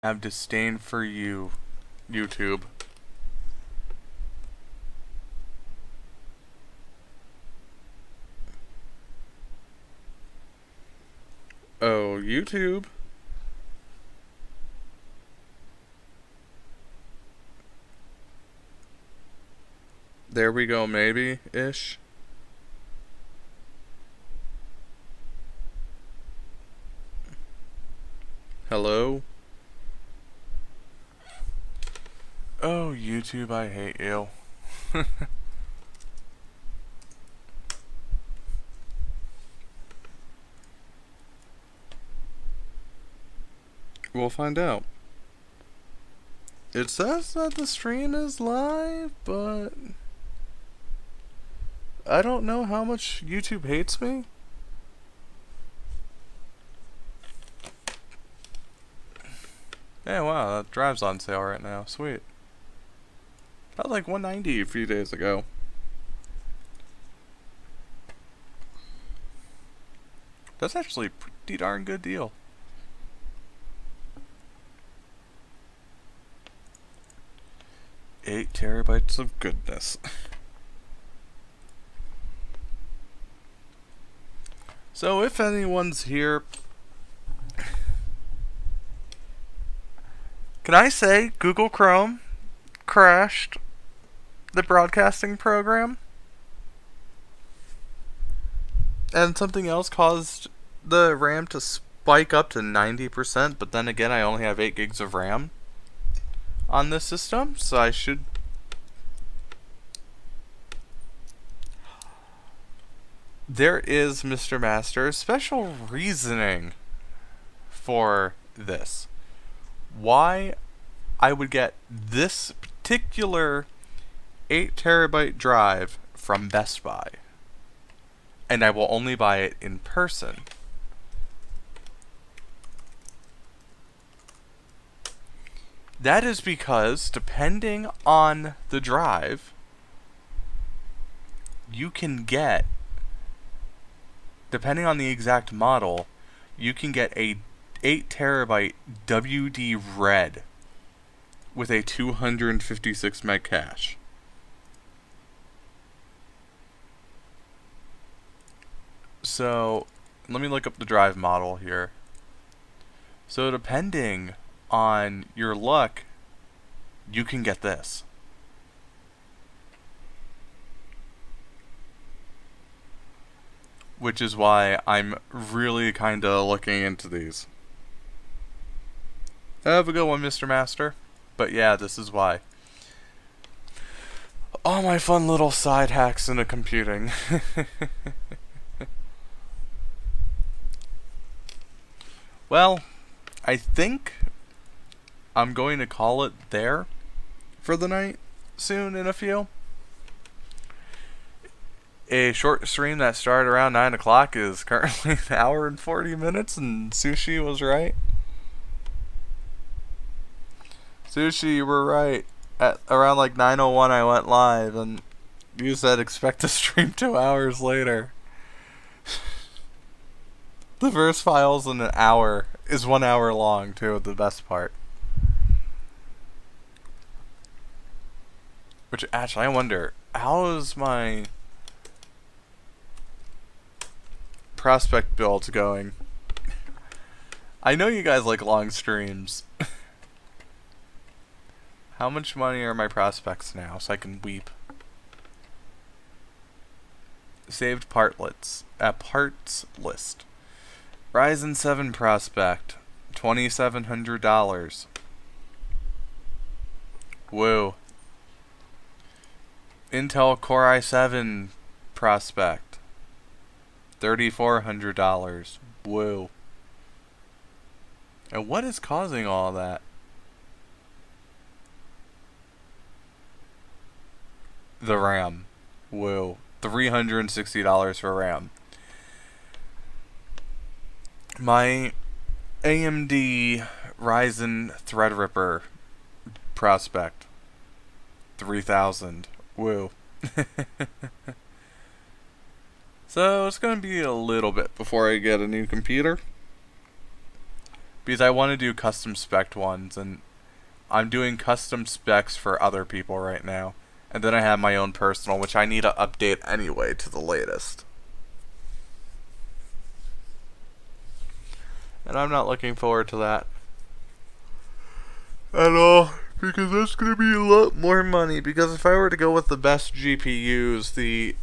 have disdain for you, YouTube. Oh, YouTube. There we go, maybe-ish. Hello? Oh, YouTube, I hate you. We'll find out. It says that the stream is live, but I don't know how much YouTube hates me. Yeah, wow, that drive's on sale right now. Sweet. That was like $190 a few days ago. That's actually a pretty darn good deal. Eight terabytes of goodness. So if anyone's here, can I say Google Chrome crashed the broadcasting program? And something else caused the RAM to spike up to 90%, but then again I only have 8 gigs of RAM on this system, so I should... There is, Mr. Master, special reasoning for this. Why I would get this particular 8 terabyte drive from Best Buy. And I will only buy it in person. That is because, depending on the drive, you can get, depending on the exact model, you can get a 8 terabyte WD Red with a 256 meg cache. So, let me look up the drive model here. So, depending on your luck, you can get this. Which is why I'm really kinda looking into these. Have a good one, Mr. Master. But yeah, this is why. All my fun little side hacks into computing. Well, I think I'm going to call it there for the night soon in a few. A short stream that started around 9 o'clock is currently an hour and 40 minutes, and Sushi was right. Sushi, you were right. At around like 9:01 I went live, and you said expect to stream 2 hours later. The verse file's in an hour, is 1 hour long too, the best part. Which, actually, I wonder, how is my prospect build going? I know you guys like long streams. How much money are my prospects now, so I can weep? Saved partlets at parts list. Ryzen 7 prospect, $2,700. Woo. Intel Core i7 prospect, $3,400. Woo. And what is causing all that? The RAM. Woo. $360 for RAM. My AMD Ryzen Threadripper prospect, 3,000. Woo. So it's gonna be a little bit before I get a new computer. because I want to do custom spec ones, and I'm doing custom specs for other people right now. And then I have my own personal, which I need to update anyway to the latest. And I'm not looking forward to that at all, because that's going to be a lot more money. Because if I were to go with the best GPUs,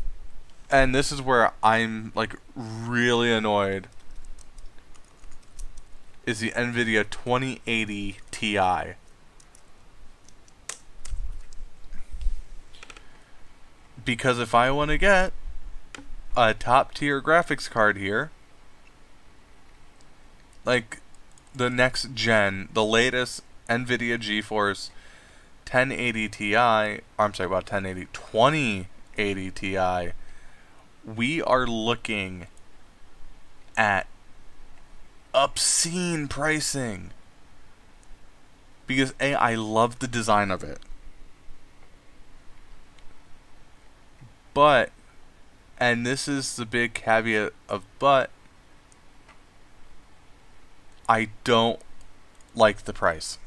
and this is where I'm like really annoyed, is the NVIDIA 2080 Ti. Because if I want to get a top tier graphics card here, like the next gen, the latest NVIDIA GeForce 1080 Ti, I'm sorry about 1080, 2080 Ti, we are looking at obscene pricing. Because A, I love the design of it. But, and this is the big caveat of but, I don't like the price.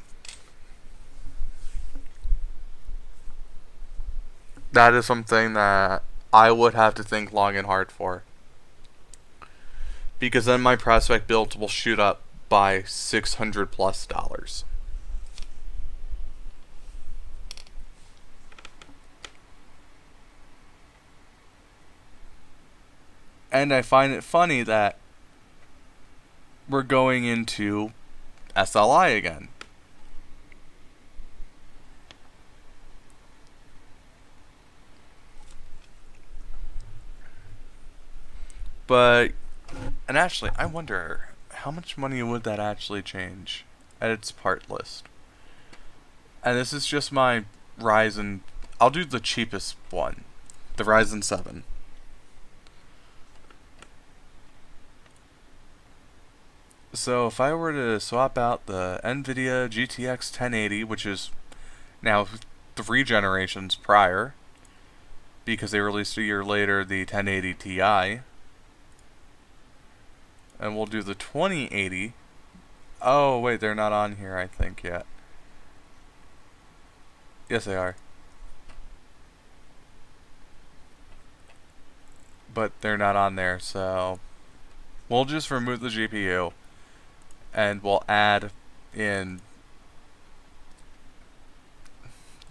That is something that I would have to think long and hard for. Because then my prospect builds will shoot up by $600+. And I find it funny that we're going into SLI again. But, and actually, I wonder how much money would that actually change at its part list. And this is just my Ryzen. I'll do the cheapest one, the Ryzen 7. So if I were to swap out the NVIDIA GTX 1080, which is now 3 generations prior, because they released a year later the 1080 Ti, and we'll do the 2080. Oh wait, they're not on here I think yet. Yes they are. But they're not on there, so we'll just remove the GPU. And we'll add in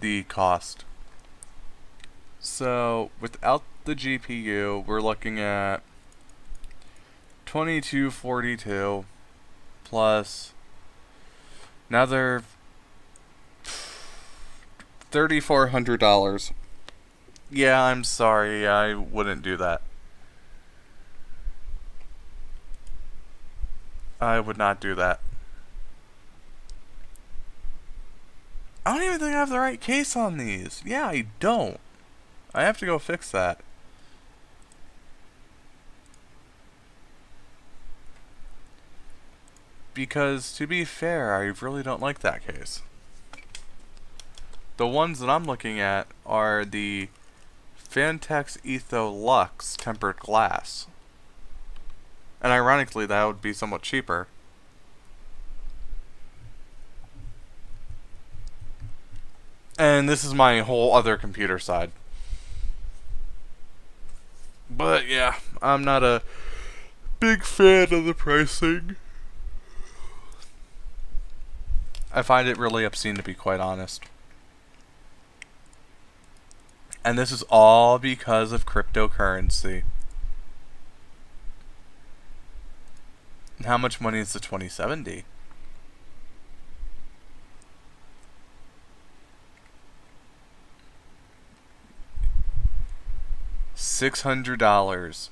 the cost. So without the GPU, we're looking at $2242 plus another $3,400. Yeah, I'm sorry, I wouldn't do that. I would not do that. I don't even think I have the right case on these. Yeah, I don't. I have to go fix that. Because, to be fair, I really don't like that case. The ones that I'm looking at are the Phanteks Etho Lux tempered glass. And ironically, that would be somewhat cheaper. And this is my whole other computer side. But yeah, I'm not a big fan of the pricing. I find it really obscene, to be quite honest. And this is all because of cryptocurrency. And how much money is the 2070? $600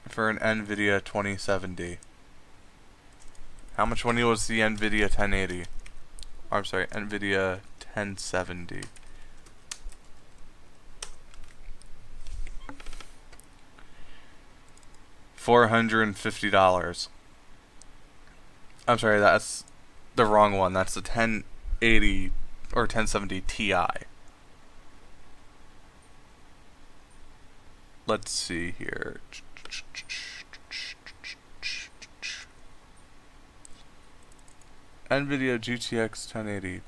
for an NVIDIA 2070. How much money was the NVIDIA 1080? I'm sorry, NVIDIA 1070. $450. I'm sorry, that's the wrong one. That's the 1080 or 1070 Ti. Let's see here. NVIDIA GTX 1080.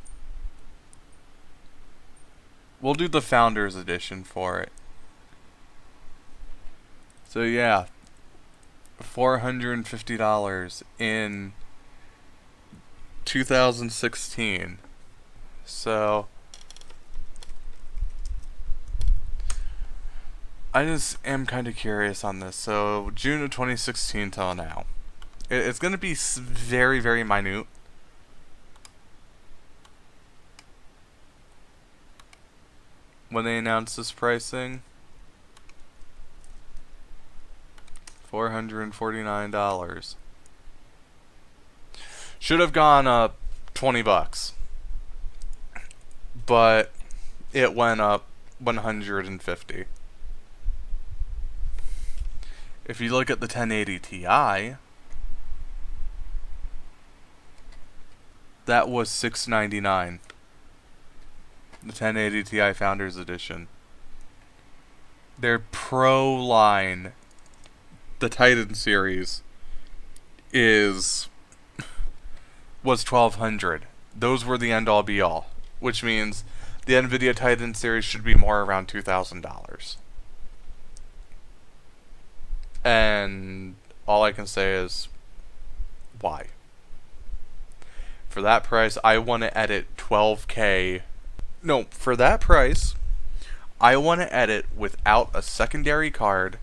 We'll do the Founders Edition for it. So yeah, $450 in 2016. So I just am kind of curious on this. So June of 2016 till now, it's going to be very, very minute. When they announced this pricing, $449. Should have gone up $20, but it went up $150. If you look at the 1080 Ti, that was $699. The 1080 Ti Founders Edition. Their Pro line, the Titan series, was $1,200. Those were the end all be all, which means the NVIDIA Titan series should be more around $2,000. And all I can say is, why? For that price, I want to edit 12K. No, for that price, I want to edit without a secondary card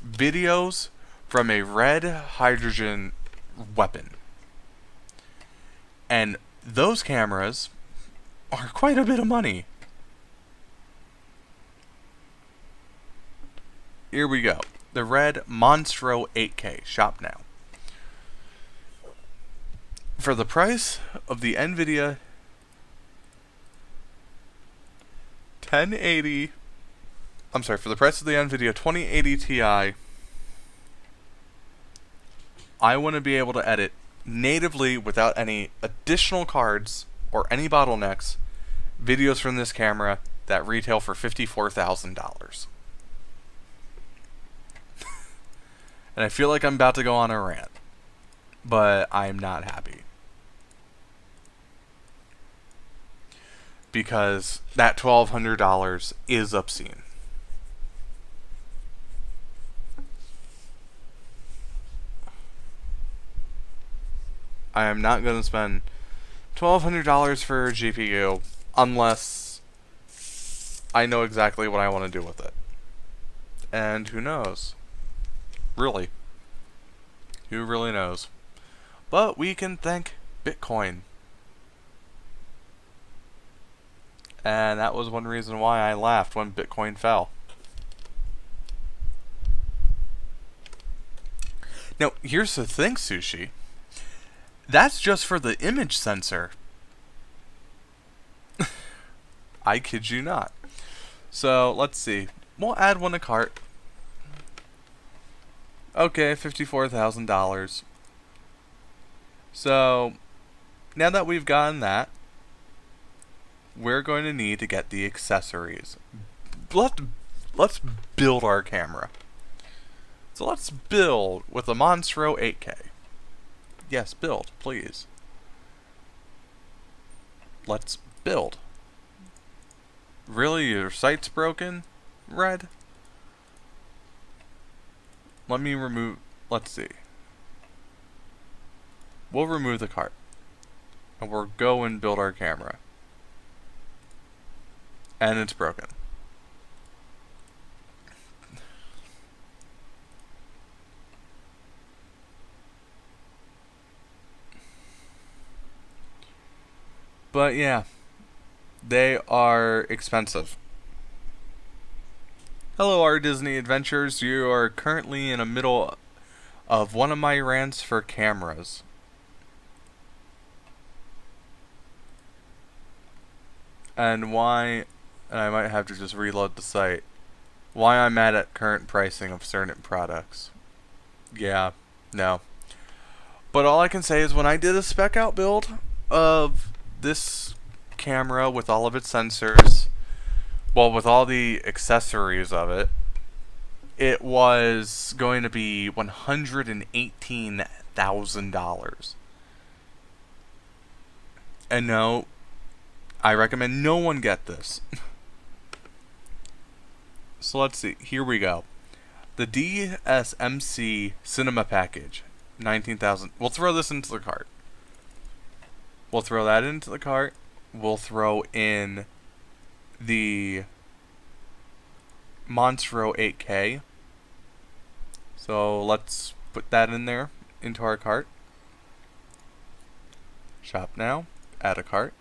videos from a red hydrogen weapon. And those cameras are quite a bit of money. Here we go. The red Monstro 8K. Shop now. For the price of the NVIDIA 1080, I'm sorry, for the price of the NVIDIA 2080 Ti, I want to be able to edit natively without any additional cards or any bottlenecks videos from this camera that retail for $54,000. And I feel like I'm about to go on a rant, but I'm not happy. Because that $1,200 is obscene. I am not going to spend $1,200 for a GPU unless I know exactly what I want to do with it. And who knows? Really. Who really knows? But we can thank Bitcoin. And that was one reason why I laughed when Bitcoin fell. Now, here's the thing, Sushi. That's just for the image sensor. I kid you not. So, let's see. We'll add one to cart. Okay, $54,000. So, now that we've gotten that, we're going to need to get the accessories. Let's build our camera. So let's build with a Monstro 8K. Yes, build, please. Let's build. Really, your site's broken? Red? Let me remove... Let's see. We'll remove the cart. And we'll go and build our camera. And it's broken. But yeah, they are expensive. Hello, our Disney Adventures. You are currently in the middle of one of my rants for cameras. And why, and I might have to just reload the site, why I'm mad at current pricing of certain products. Yeah, no. But all I can say is when I did a spec out build of this camera with all of its sensors, well, with all the accessories of it, it was going to be $118,000. And no, I recommend no one get this. So let's see. Here we go. The DSMC Cinema Package, 19,000. We'll throw this into the cart. We'll throw that into the cart. We'll throw in the Monstro 8K. So let's put that in there, into our cart. Shop now. Add a cart.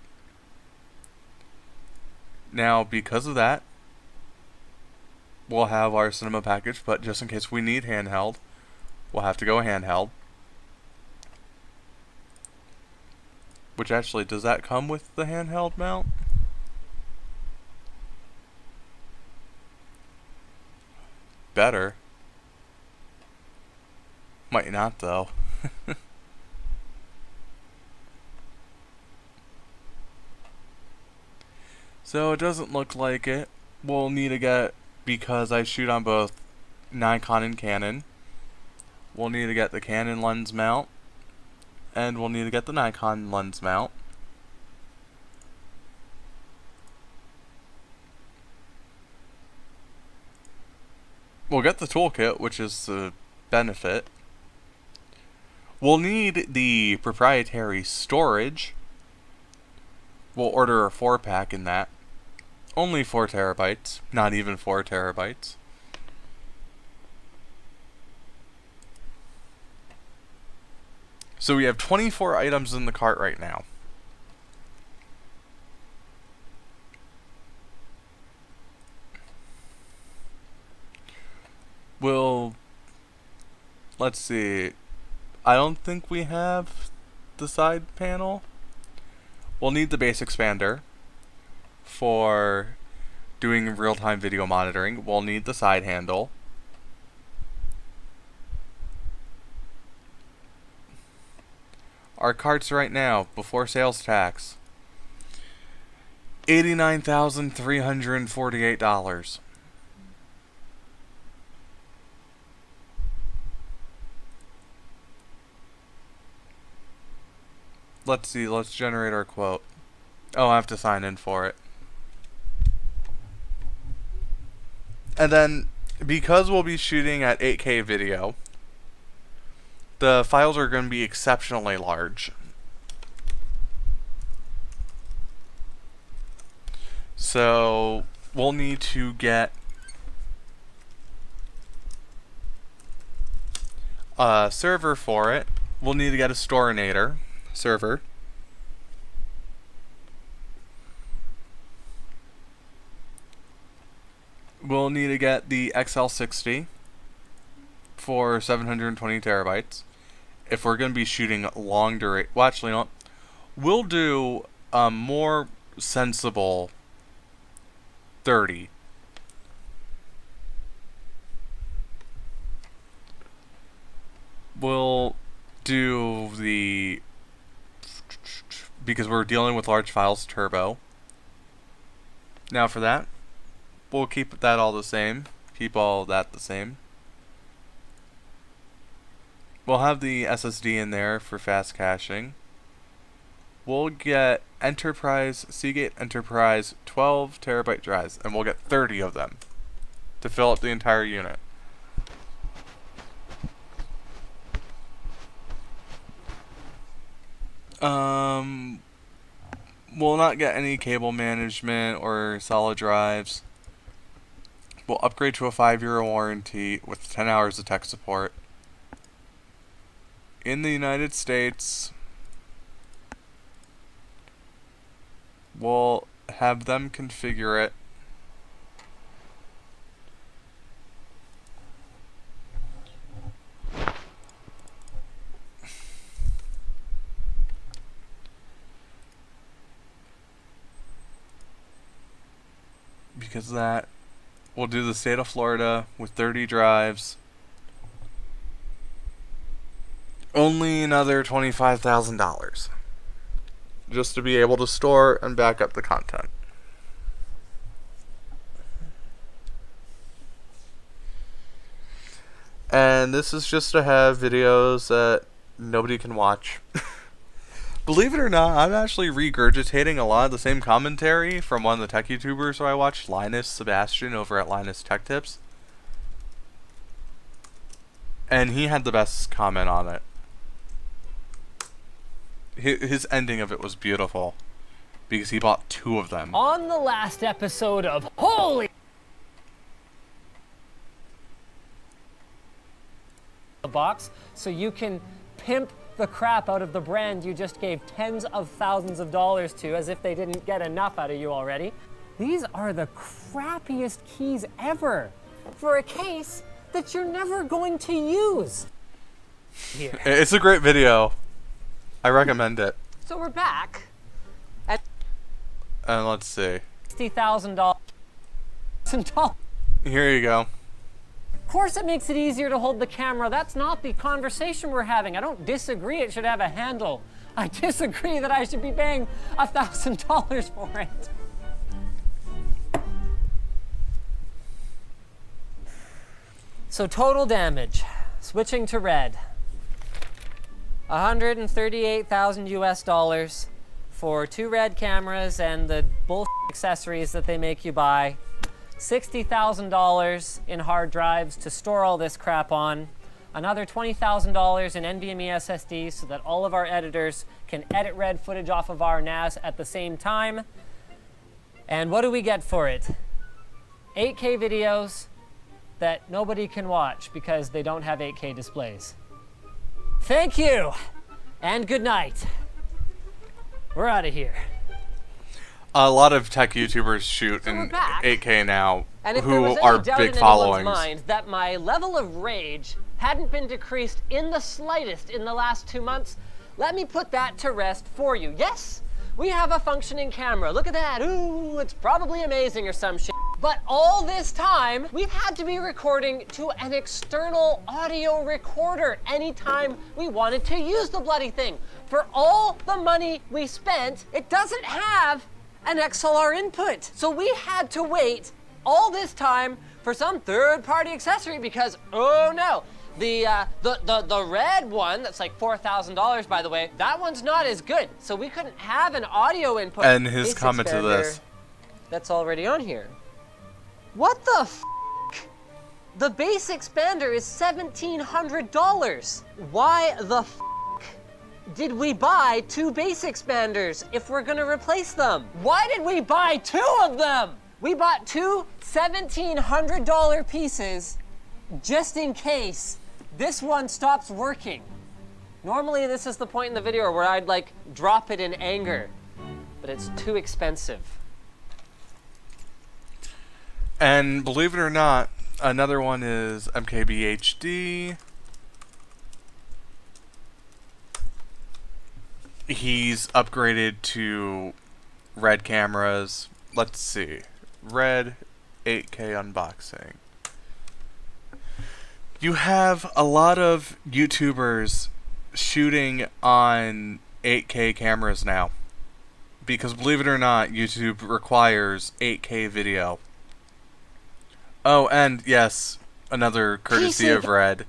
Now, because of that, we'll have our cinema package, but just in case we need handheld, we'll have to go handheld. Which actually, does that come with the handheld mount? Better. Might not though. So it doesn't look like it. We'll need to get, because I shoot on both Nikon and Canon, we'll need to get the Canon lens mount, and we'll need to get the Nikon lens mount. We'll get the toolkit, which is the benefit. We'll need the proprietary storage. We'll order a 4-pack in that. Only 4 terabytes, not even 4 terabytes. So we have 24 items in the cart right now. Let's see. I don't think we have the side panel. We'll need the base expander for doing real-time video monitoring. We'll need the side handle. Our carts right now, before sales tax, $89,348. Let's see, let's generate our quote. Oh, I have to sign in for it. And then, because we'll be shooting at 8K video, the files are going to be exceptionally large. So, we'll need to get a server for it. We'll need to get a Storinator server. We'll need to get the XL60 for 720 terabytes. If we're going to be shooting long duration, well, actually, no, we'll do a more sensible 30. We'll do the, because we're dealing with large files, turbo. Now for that, we'll keep that all the same. Keep all that the same. We'll have the SSD in there for fast caching. We'll get Enterprise, Seagate Enterprise 12 terabyte drives, and we'll get 30 of them to fill up the entire unit. We'll not get any cable management or solid drives. We'll upgrade to a 5-year warranty with 10 hours of tech support. In the United States, we'll have them configure it. Because of that, we'll do the state of Florida with 30 drives. Only another $25,000 just to be able to store and back up the content. And this is just to have videos that nobody can watch. believe it or not, I'm actually regurgitating a lot of the same commentary from one of the tech YouTubers who I watched, Linus Sebastian, over at Linus Tech Tips. And he had the best comment on it. His ending of it was beautiful, because he bought 2 of them. On the last episode of Holy the Box, so you can pimp the crap out of the brand you just gave tens of thousands of dollars to, as if they didn't get enough out of you already. These are the crappiest keys ever for a case that you're never going to use. Here. It's a great video. I recommend it. So we're back at let's see. $60,000. Here you go. Of course it makes it easier to hold the camera. That's not the conversation we're having. I don't disagree it should have a handle. I disagree that I should be paying $1,000 for it. So total damage, switching to red. 138,000 US dollars for 2 red cameras and the bullshit accessories that they make you buy. $60,000 in hard drives to store all this crap on. Another $20,000 in NVMe SSDs so that all of our editors can edit red footage off of our NAS at the same time. And what do we get for it? 8K videos that nobody can watch because they don't have 8K displays. Thank you, and good night. We're out of here. A lot of tech YouTubers shoot in 8K now, and if who there was any are doubt big in followings. Mind that my level of rage hadn't been decreased in the slightest in the last 2 months, let me put that to rest for you. Yes, we have a functioning camera. Look at that. Ooh, it's probably amazing or some shit. But all this time, we've had to be recording to an external audio recorder anytime we wanted to use the bloody thing. For all the money we spent, it doesn't have an XLR input. So we had to wait all this time for some third-party accessory because, oh no, the red one, that's like $4,000 by the way, that one's not as good. So we couldn't have an audio input. And his comment to this. That's already on here. What the f***? The base expander is $1,700. Why the f*** did we buy 2 base expanders if we're gonna replace them? Why did we buy 2 of them? We bought 2 $1,700 pieces just in case this one stops working. Normally this is the point in the video where I'd like drop it in anger, but it's too expensive. And believe it or not, another one is MKBHD. He's upgraded to red cameras. Let's see. Red 8K unboxing. You have a lot of YouTubers shooting on 8K cameras now. Because believe it or not, YouTube requires 8K video. Oh, and yes, another courtesy of Red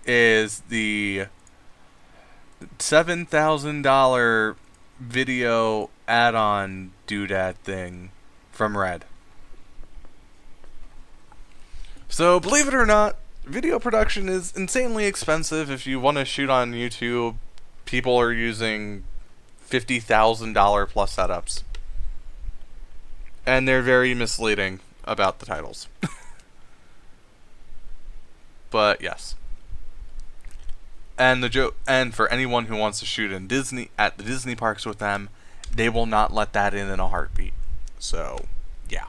is the $7,000 video add-on doodad thing from Red. So, believe it or not, video production is insanely expensive. If you want to shoot on YouTube, people are using $50,000 plus setups. And they're very misleading about the titles. But yes. And for anyone who wants to shoot in Disney at the Disney parks with them, they will not let that in a heartbeat. So, yeah.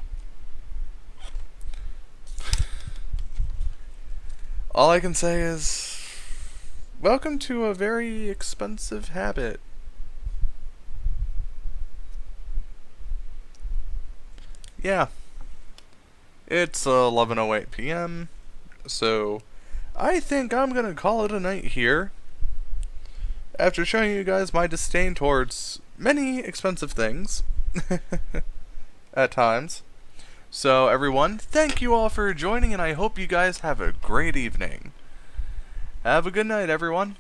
All I can say is, welcome to a very expensive habit. Yeah. It's 11:08 p.m. So, I think I'm gonna call it a night here. After showing you guys my disdain towards many expensive things. At times. So, everyone, thank you all for joining, and I hope you guys have a great evening. Have a good night, everyone.